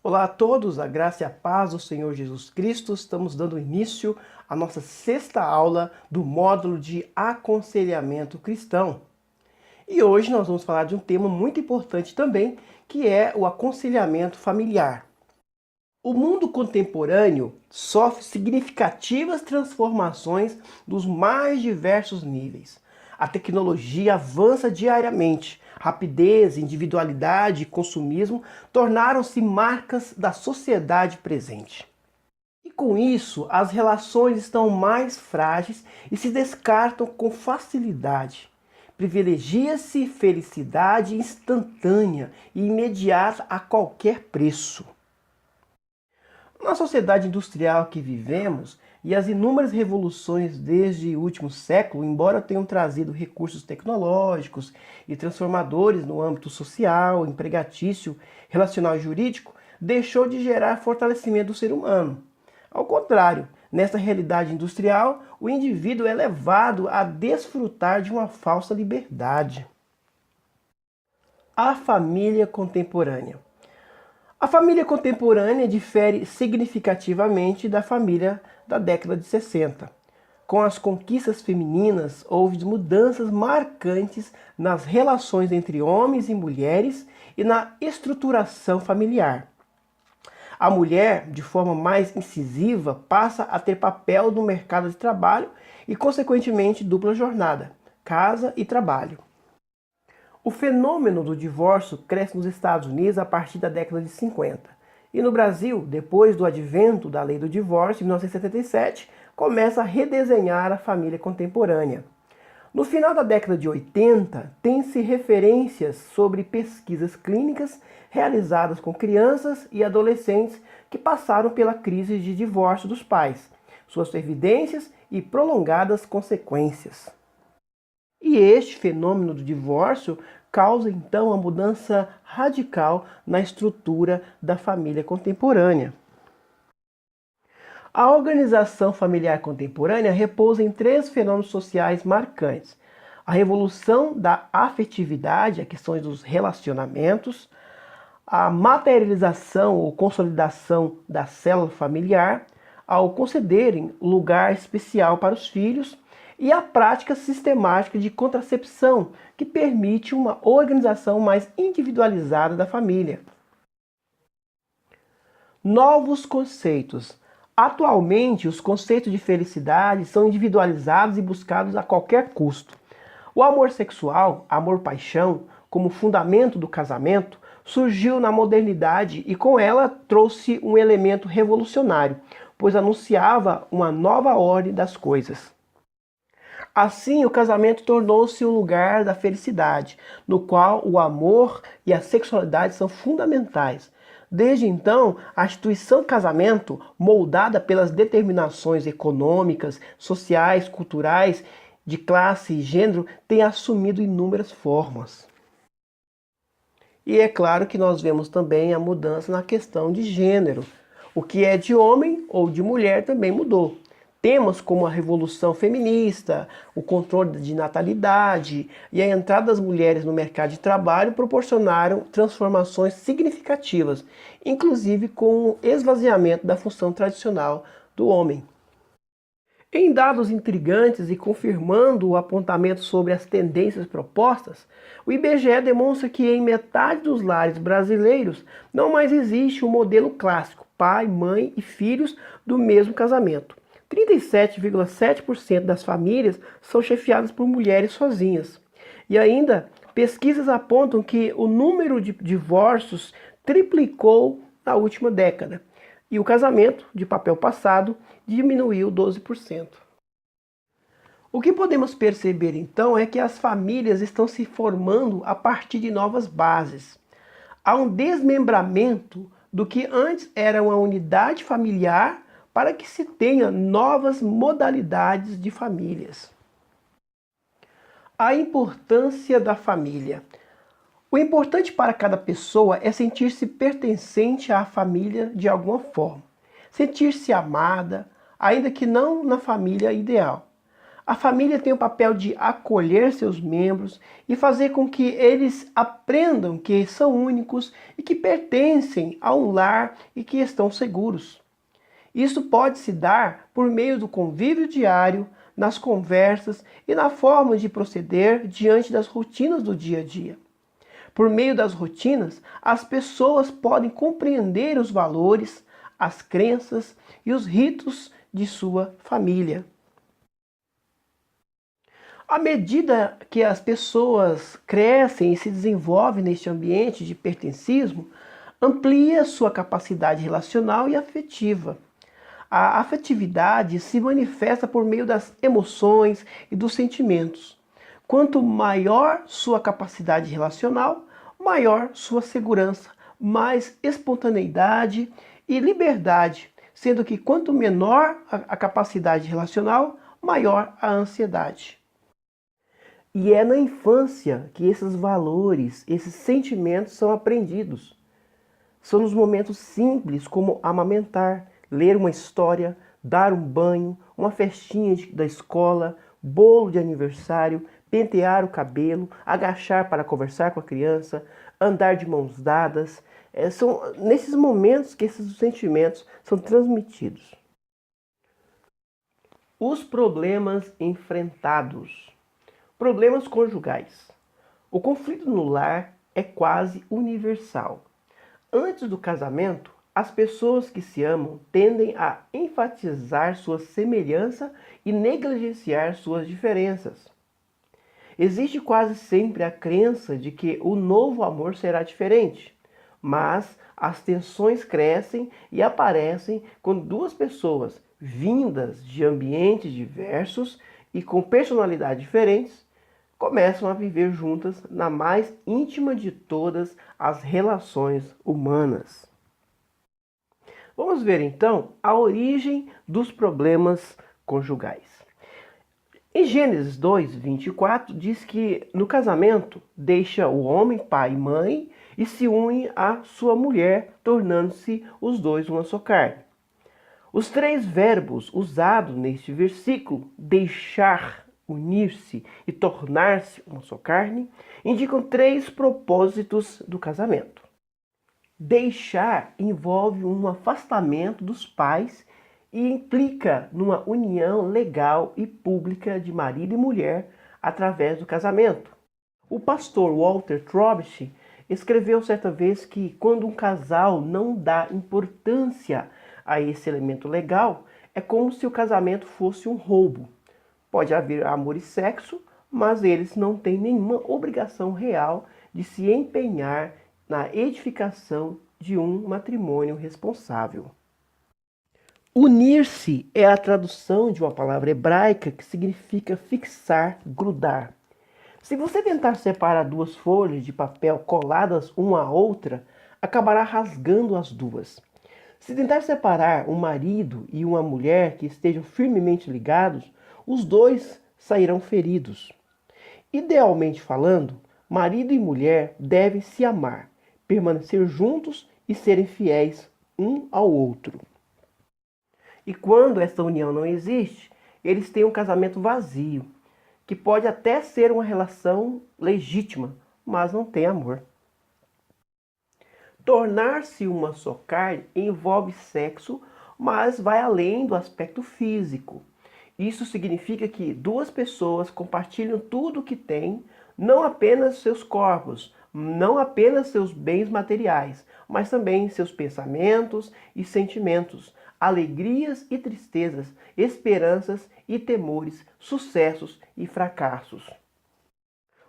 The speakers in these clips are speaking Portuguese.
Olá a todos, a graça e a paz do Senhor Jesus Cristo. Estamos dando início à nossa sexta aula do módulo de aconselhamento cristão. E hoje nós vamos falar de um tema muito importante também, que é o aconselhamento familiar. O mundo contemporâneo sofre significativas transformações dos mais diversos níveis. A tecnologia avança diariamente. Rapidez, individualidade e consumismo tornaram-se marcas da sociedade presente. E com isso, as relações estão mais frágeis e se descartam com facilidade. Privilegia-se felicidade instantânea e imediata a qualquer preço. Na sociedade industrial que vivemos e as inúmeras revoluções desde o último século, embora tenham trazido recursos tecnológicos e transformadores no âmbito social, empregatício, relacional e jurídico, deixou de gerar fortalecimento do ser humano. Ao contrário, nesta realidade industrial, o indivíduo é levado a desfrutar de uma falsa liberdade. A família contemporânea. A família contemporânea difere significativamente da família da década de 60. Com as conquistas femininas, houve mudanças marcantes nas relações entre homens e mulheres e na estruturação familiar. A mulher, de forma mais incisiva, passa a ter papel no mercado de trabalho e, consequentemente, dupla jornada, casa e trabalho. O fenômeno do divórcio cresce nos Estados Unidos a partir da década de 50. E no Brasil, depois do advento da Lei do Divórcio, em 1977, começa a redesenhar a família contemporânea. No final da década de 80, tem-se referências sobre pesquisas clínicas realizadas com crianças e adolescentes que passaram pela crise de divórcio dos pais, suas evidências e prolongadas consequências. E este fenômeno do divórcio causa então uma mudança radical na estrutura da família contemporânea. A organização familiar contemporânea repousa em três fenômenos sociais marcantes: a revolução da afetividade, a questões dos relacionamentos, a materialização ou consolidação da célula familiar, ao concederem lugar especial para os filhos, e a prática sistemática de contracepção, que permite uma organização mais individualizada da família. Novos conceitos. Atualmente, os conceitos de felicidade são individualizados e buscados a qualquer custo. O amor sexual, amor-paixão, como fundamento do casamento, surgiu na modernidade e com ela trouxe um elemento revolucionário, pois anunciava uma nova ordem das coisas. Assim, o casamento tornou-se o lugar da felicidade, no qual o amor e a sexualidade são fundamentais. Desde então, a instituição casamento, moldada pelas determinações econômicas, sociais, culturais, de classe e gênero, tem assumido inúmeras formas. E é claro que nós vemos também a mudança na questão de gênero. O que é de homem ou de mulher também mudou. Temas como a revolução feminista, o controle de natalidade e a entrada das mulheres no mercado de trabalho proporcionaram transformações significativas, inclusive com o esvaziamento da função tradicional do homem. Em dados intrigantes e confirmando o apontamento sobre as tendências propostas, o IBGE demonstra que em metade dos lares brasileiros não mais existe o modelo clássico, pai, mãe e filhos do mesmo casamento. 37,7% das famílias são chefiadas por mulheres sozinhas. E ainda, pesquisas apontam que o número de divórcios triplicou na última década. E o casamento, de papel passado, diminuiu 12%. O que podemos perceber então é que as famílias estão se formando a partir de novas bases. Há um desmembramento do que antes era uma unidade familiar para que se tenha novas modalidades de famílias. A importância da família. O importante para cada pessoa é sentir-se pertencente à família de alguma forma. Sentir-se amada, ainda que não na família ideal. A família tem o papel de acolher seus membros e fazer com que eles aprendam que são únicos e que pertencem a um lar e que estão seguros. Isso pode se dar por meio do convívio diário, nas conversas e na forma de proceder diante das rotinas do dia a dia. Por meio das rotinas, as pessoas podem compreender os valores, as crenças e os ritos de sua família. À medida que as pessoas crescem e se desenvolvem neste ambiente de pertencismo, amplia sua capacidade relacional e afetiva. A afetividade se manifesta por meio das emoções e dos sentimentos. Quanto maior sua capacidade relacional, maior sua segurança, mais espontaneidade e liberdade, sendo que quanto menor a capacidade relacional, maior a ansiedade. E é na infância que esses valores, esses sentimentos são aprendidos. São nos momentos simples, como amamentar, ler uma história, dar um banho, uma festinha da escola, bolo de aniversário, pentear o cabelo, agachar para conversar com a criança, andar de mãos dadas. São nesses momentos que esses sentimentos são transmitidos. Os problemas enfrentados. Problemas conjugais. O conflito no lar é quase universal. Antes do casamento, as pessoas que se amam tendem a enfatizar sua semelhança e negligenciar suas diferenças. Existe quase sempre a crença de que o novo amor será diferente, mas as tensões crescem e aparecem quando duas pessoas vindas de ambientes diversos e com personalidades diferentes começam a viver juntas na mais íntima de todas as relações humanas. Vamos ver então a origem dos problemas conjugais. Em Gênesis 2, 24, diz que no casamento deixa o homem pai e mãe e se une à sua mulher, tornando-se os dois uma só carne. Os três verbos usados neste versículo, deixar, unir-se e tornar-se uma só carne, indicam três propósitos do casamento. Deixar envolve um afastamento dos pais e implica numa união legal e pública de marido e mulher através do casamento. O pastor Walter Trubisky escreveu certa vez que quando um casal não dá importância a esse elemento legal, é como se o casamento fosse um roubo. Pode haver amor e sexo, mas eles não têm nenhuma obrigação real de se empenhar na edificação de um matrimônio responsável. Unir-se é a tradução de uma palavra hebraica que significa fixar, grudar. Se você tentar separar duas folhas de papel coladas uma à outra, acabará rasgando as duas. Se tentar separar um marido e uma mulher que estejam firmemente ligados, os dois sairão feridos. Idealmente falando, marido e mulher devem se amar, permanecer juntos e serem fiéis um ao outro. E quando essa união não existe, eles têm um casamento vazio, que pode até ser uma relação legítima, mas não tem amor. Tornar-se uma só carne envolve sexo, mas vai além do aspecto físico. Isso significa que duas pessoas compartilham tudo o que têm, não apenas seus corpos, não apenas seus bens materiais, mas também seus pensamentos e sentimentos, alegrias e tristezas, esperanças e temores, sucessos e fracassos.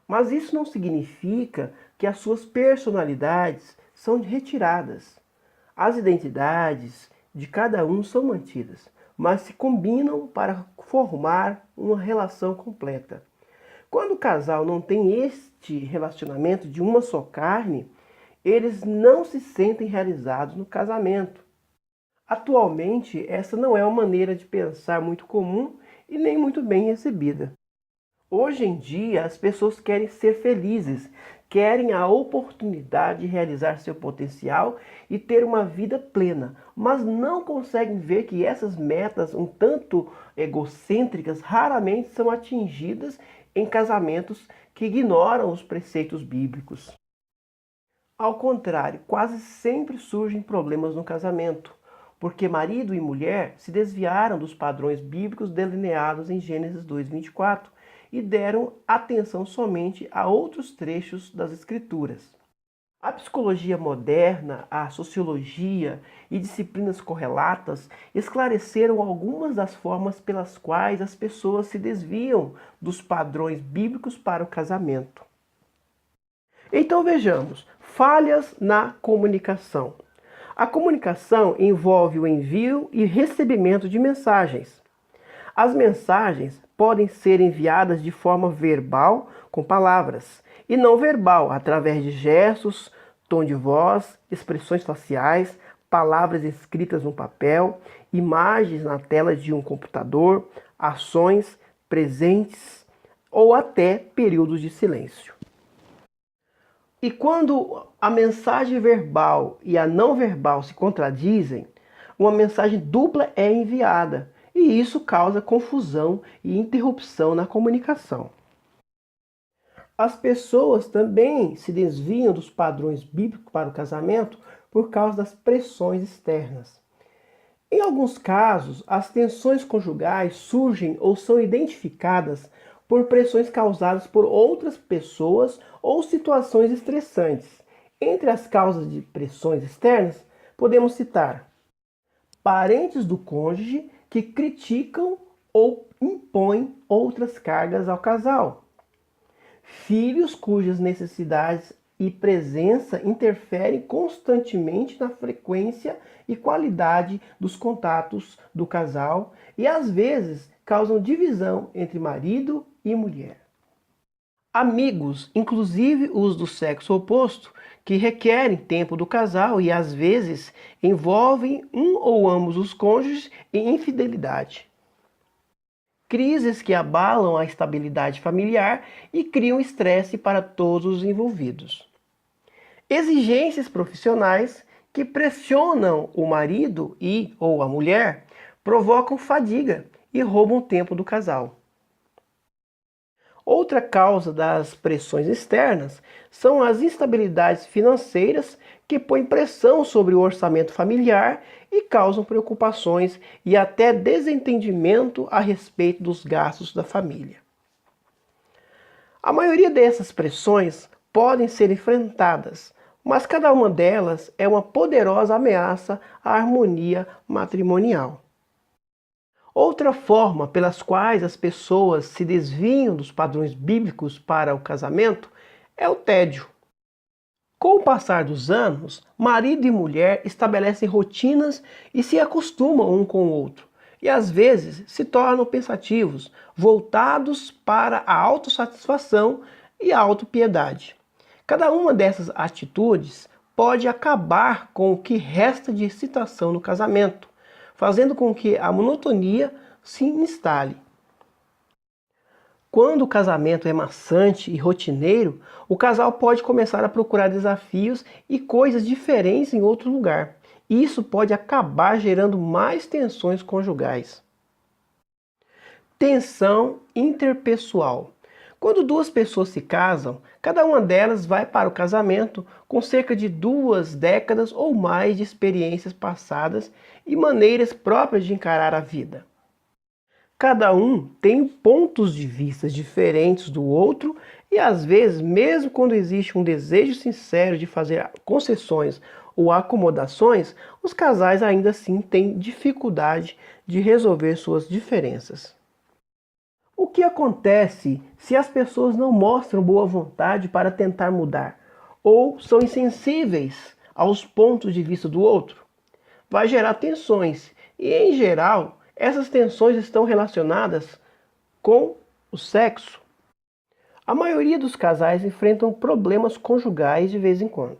Mas isso não significa que as suas personalidades são retiradas. As identidades de cada um são mantidas, mas se combinam para formar uma relação completa. Quando o casal não tem este relacionamento de uma só carne, eles não se sentem realizados no casamento. Atualmente, essa não é uma maneira de pensar muito comum e nem muito bem recebida. Hoje em dia, as pessoas querem ser felizes, querem a oportunidade de realizar seu potencial e ter uma vida plena, mas não conseguem ver que essas metas, um tanto egocêntricas, raramente são atingidas em casamentos que ignoram os preceitos bíblicos. Ao contrário, quase sempre surgem problemas no casamento, porque marido e mulher se desviaram dos padrões bíblicos delineados em Gênesis 2:24 e deram atenção somente a outros trechos das Escrituras. A psicologia moderna, a sociologia e disciplinas correlatas esclareceram algumas das formas pelas quais as pessoas se desviam dos padrões bíblicos para o casamento. Então vejamos, falhas na comunicação. A comunicação envolve o envio e recebimento de mensagens. As mensagens podem ser enviadas de forma verbal, com palavras, e não verbal, através de gestos, tom de voz, expressões faciais, palavras escritas no papel, imagens na tela de um computador, ações, presentes ou até períodos de silêncio. E quando a mensagem verbal e a não verbal se contradizem, uma mensagem dupla é enviada, e isso causa confusão e interrupção na comunicação. As pessoas também se desviam dos padrões bíblicos para o casamento por causa das pressões externas. Em alguns casos, as tensões conjugais surgem ou são identificadas por pressões causadas por outras pessoas ou situações estressantes. Entre as causas de pressões externas, podemos citar parentes do cônjuge que criticam ou impõem outras cargas ao casal, filhos cujas necessidades e presença interferem constantemente na frequência e qualidade dos contatos do casal e às vezes causam divisão entre marido e mulher. Amigos, inclusive os do sexo oposto, que requerem tempo do casal e às vezes envolvem um ou ambos os cônjuges em infidelidade. Crises que abalam a estabilidade familiar e criam estresse para todos os envolvidos. Exigências profissionais que pressionam o marido e ou a mulher provocam fadiga e roubam o tempo do casal. Outra causa das pressões externas são as instabilidades financeiras que põem pressão sobre o orçamento familiar e causam preocupações e até desentendimento a respeito dos gastos da família. A maioria dessas pressões podem ser enfrentadas, mas cada uma delas é uma poderosa ameaça à harmonia matrimonial. Outra forma pelas quais as pessoas se desviam dos padrões bíblicos para o casamento é o tédio. Com o passar dos anos, marido e mulher estabelecem rotinas e se acostumam um com o outro, e às vezes se tornam pensativos, voltados para a autossatisfação e a autopiedade. Cada uma dessas atitudes pode acabar com o que resta de excitação no casamento, fazendo com que a monotonia se instale. Quando o casamento é maçante e rotineiro, o casal pode começar a procurar desafios e coisas diferentes em outro lugar. E isso pode acabar gerando mais tensões conjugais. Tensão interpessoal. Quando duas pessoas se casam, cada uma delas vai para o casamento com cerca de 2 décadas ou mais de experiências passadas e maneiras próprias de encarar a vida. Cada um tem pontos de vista diferentes do outro e às vezes, mesmo quando existe um desejo sincero de fazer concessões ou acomodações, os casais ainda assim têm dificuldade de resolver suas diferenças. O que acontece se as pessoas não mostram boa vontade para tentar mudar ou são insensíveis aos pontos de vista do outro? Vai gerar tensões e, em geral, essas tensões estão relacionadas com o sexo. A maioria dos casais enfrentam problemas conjugais de vez em quando.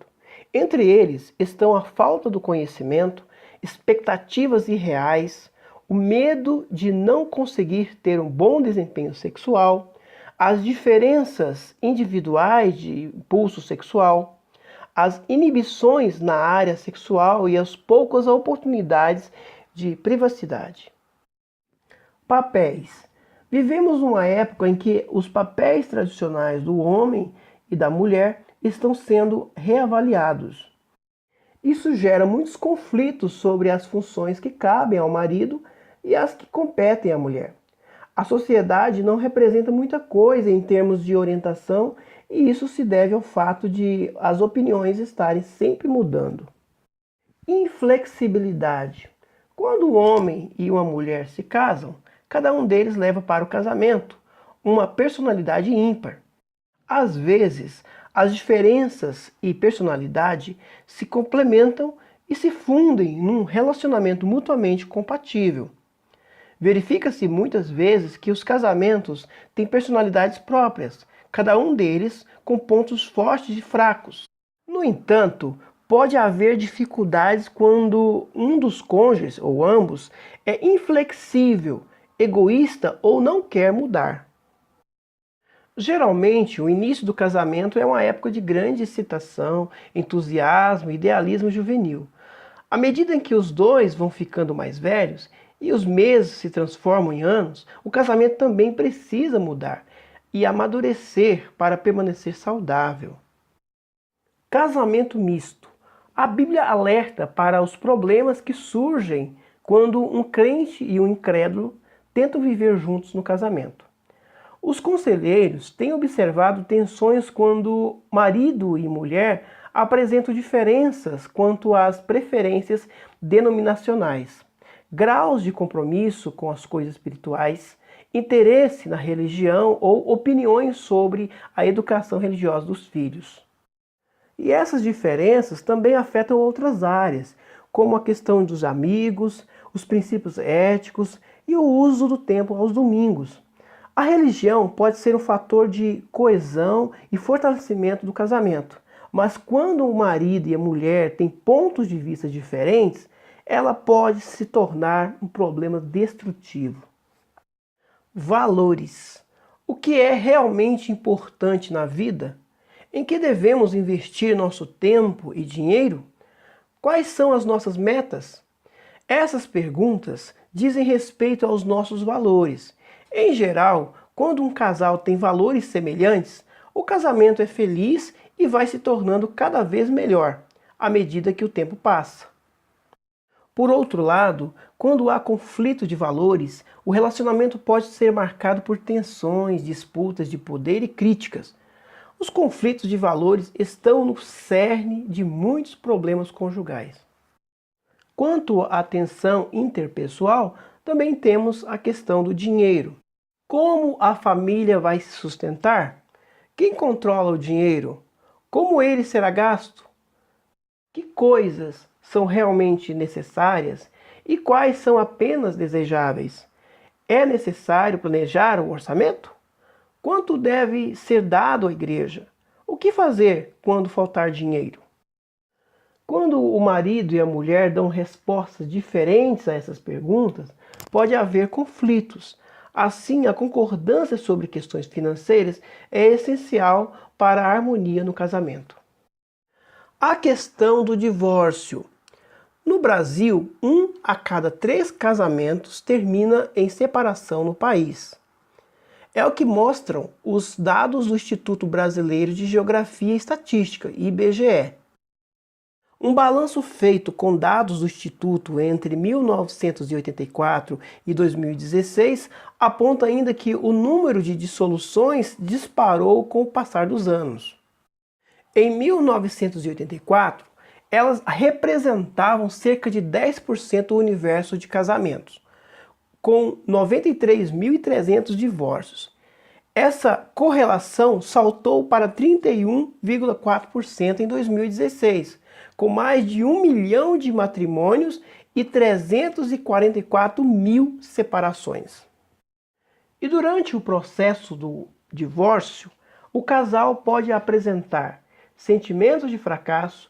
Entre eles estão a falta do conhecimento, expectativas irreais, o medo de não conseguir ter um bom desempenho sexual, as diferenças individuais de impulso sexual, as inibições na área sexual e as poucas oportunidades de privacidade. Papéis. Vivemos uma época em que os papéis tradicionais do homem e da mulher estão sendo reavaliados. Isso gera muitos conflitos sobre as funções que cabem ao marido e as que competem à mulher. A sociedade não representa muita coisa em termos de orientação e isso se deve ao fato de as opiniões estarem sempre mudando. Inflexibilidade. Quando um homem e uma mulher se casam, cada um deles leva para o casamento uma personalidade ímpar. Às vezes, as diferenças e personalidade se complementam e se fundem num relacionamento mutuamente compatível. Verifica-se muitas vezes que os casamentos têm personalidades próprias, cada um deles com pontos fortes e fracos. No entanto, pode haver dificuldades quando um dos cônjuges, ou ambos, é inflexível, egoísta ou não quer mudar. Geralmente, o início do casamento é uma época de grande excitação, entusiasmo e idealismo juvenil. À medida em que os dois vão ficando mais velhos e os meses se transformam em anos, o casamento também precisa mudar e amadurecer para permanecer saudável. Casamento misto. A Bíblia alerta para os problemas que surgem quando um crente e um incrédulo tentam viver juntos no casamento. Os conselheiros têm observado tensões quando marido e mulher apresentam diferenças quanto às preferências denominacionais, graus de compromisso com as coisas espirituais, interesse na religião ou opiniões sobre a educação religiosa dos filhos. E essas diferenças também afetam outras áreas, como a questão dos amigos, os princípios éticos e o uso do tempo aos domingos. A religião pode ser um fator de coesão e fortalecimento do casamento, mas quando o marido e a mulher têm pontos de vista diferentes, ela pode se tornar um problema destrutivo. Valores. O que é realmente importante na vida? Em que devemos investir nosso tempo e dinheiro? Quais são as nossas metas? Essas perguntas dizem respeito aos nossos valores. Em geral, quando um casal tem valores semelhantes, o casamento é feliz e vai se tornando cada vez melhor à medida que o tempo passa. Por outro lado, quando há conflito de valores, o relacionamento pode ser marcado por tensões, disputas de poder e críticas. Os conflitos de valores estão no cerne de muitos problemas conjugais. Quanto à tensão interpessoal, também temos a questão do dinheiro. Como a família vai se sustentar? Quem controla o dinheiro? Como ele será gasto? Que coisas são realmente necessárias e quais são apenas desejáveis? É necessário planejar o orçamento? Quanto deve ser dado à igreja? O que fazer quando faltar dinheiro? Quando o marido e a mulher dão respostas diferentes a essas perguntas, pode haver conflitos. Assim, a concordância sobre questões financeiras é essencial para a harmonia no casamento. A questão do divórcio. No Brasil, 1 a cada 3 casamentos termina em separação no país. É o que mostram os dados do Instituto Brasileiro de Geografia e Estatística, IBGE. Um balanço feito com dados do Instituto entre 1984 e 2016 aponta ainda que o número de dissoluções disparou com o passar dos anos. Em 1984, elas representavam cerca de 10% do universo de casamentos, com 93.300 divórcios. Essa correlação saltou para 31,4% em 2016, com mais de 1 milhão de matrimônios e 344 mil separações. E durante o processo do divórcio, o casal pode apresentar sentimentos de fracasso,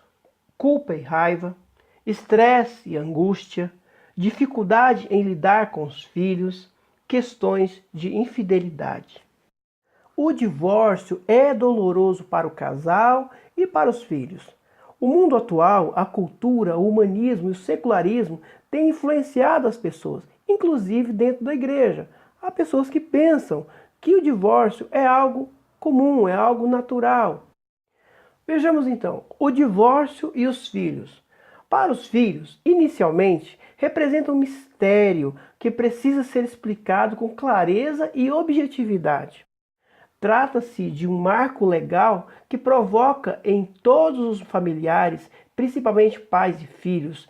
culpa e raiva, estresse e angústia, dificuldade em lidar com os filhos, questões de infidelidade. O divórcio é doloroso para o casal e para os filhos. O mundo atual, a cultura, o humanismo e o secularismo têm influenciado as pessoas, inclusive dentro da igreja. Há pessoas que pensam que o divórcio é algo comum, é algo natural. Vejamos então, o divórcio e os filhos. Para os filhos, inicialmente, representa um mistério que precisa ser explicado com clareza e objetividade. Trata-se de um marco legal que provoca em todos os familiares, principalmente pais e filhos,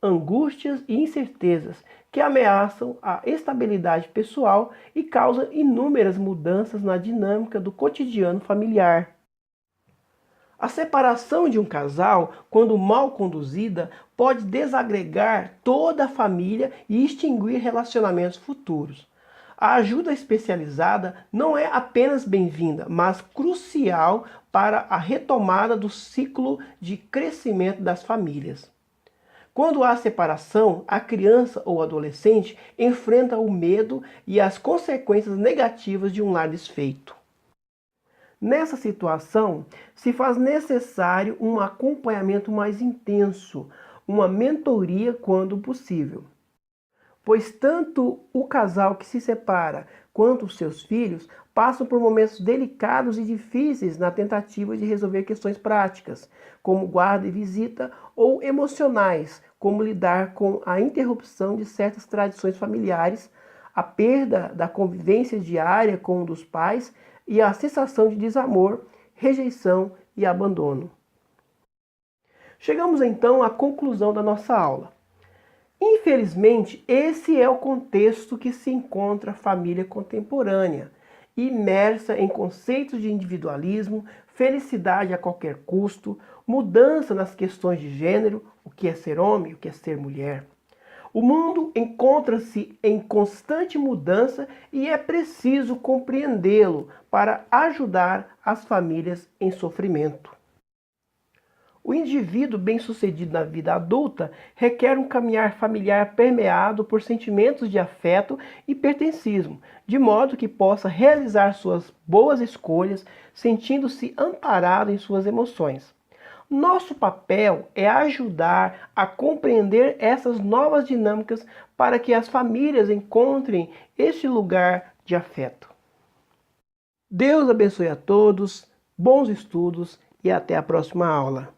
angústias e incertezas que ameaçam a estabilidade pessoal e causam inúmeras mudanças na dinâmica do cotidiano familiar. A separação de um casal, quando mal conduzida, pode desagregar toda a família e extinguir relacionamentos futuros. A ajuda especializada não é apenas bem-vinda, mas crucial para a retomada do ciclo de crescimento das famílias. Quando há separação, a criança ou adolescente enfrenta o medo e as consequências negativas de um lar desfeito. Nessa situação, se faz necessário um acompanhamento mais intenso, uma mentoria quando possível. Pois tanto o casal que se separa quanto os seus filhos passam por momentos delicados e difíceis na tentativa de resolver questões práticas, como guarda e visita, ou emocionais, como lidar com a interrupção de certas tradições familiares, a perda da convivência diária com um dos pais e a sensação de desamor, rejeição e abandono. Chegamos então à conclusão da nossa aula. Infelizmente, esse é o contexto que se encontra a família contemporânea, imersa em conceitos de individualismo, felicidade a qualquer custo, mudança nas questões de gênero, o que é ser homem, o que é ser mulher. O mundo encontra-se em constante mudança e é preciso compreendê-lo para ajudar as famílias em sofrimento. O indivíduo bem-sucedido na vida adulta requer um caminhar familiar permeado por sentimentos de afeto e pertencismo, de modo que possa realizar suas boas escolhas, sentindo-se amparado em suas emoções. Nosso papel é ajudar a compreender essas novas dinâmicas para que as famílias encontrem este lugar de afeto. Deus abençoe a todos, bons estudos e até a próxima aula.